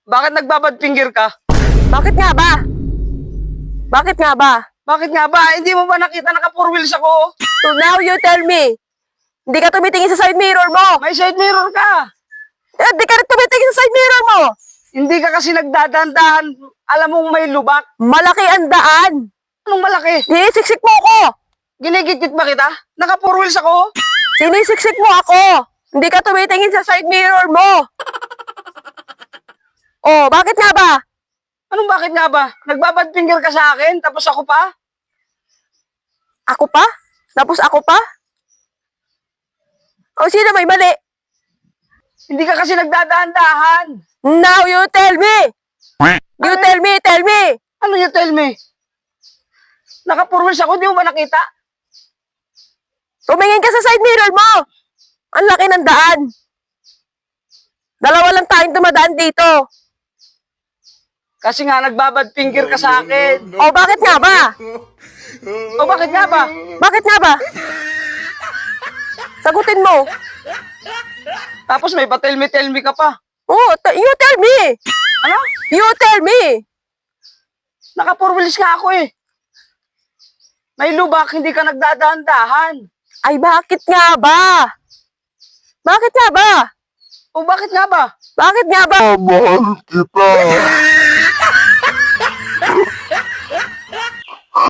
Bakit nagbabad finger ka? Bakit nga ba? Bakit nga ba? Bakit nga ba? Hindi mo ba nakita naka-four wheels ako? So now you tell me. Hindi ka tumitingin sa side mirror mo. May side mirror ka. Hindi ka rin tumitingin sa side mirror mo. Hindi ka kasi nagdadandahan. Alam mong may lubak. Malaki ang daan. Anong malaki? Sinisiksik mo ako. Ginigit-git ba kita? Naka-four wheels ako? Sinisiksik mo ako. Hindi ka tumitingin sa side mirror mo. Oh, bakit nga ba? Anong bakit nga ba? Nagbabad finger ka sa akin, tapos ako pa? Ako pa? Tapos ako pa? O sino may mali? Hindi ka kasi nagdadahan-dahan. Now you tell me. You tell me. Ano you tell me? Naka-four wheels ako, di mo ba nakita? Tumingin ka sa side mirror mo. Ang laki ng daan. Dalawa lang tayong dumadaan dito. Kasi nga nagbabad finger ka sa akin. O bakit nga ba? O bakit nga ba? Bakit nga ba? Sagutin mo. Tapos may pa-tell me ka pa. Oh, you tell me. Ano? You tell me. Naka-four wheels nga ako eh. May lubak, hindi ka nagdadahan-dahan. Ay, bakit nga ba? Bakit nga ba? O bakit nga ba? Bakit nga ba? Mahal kita.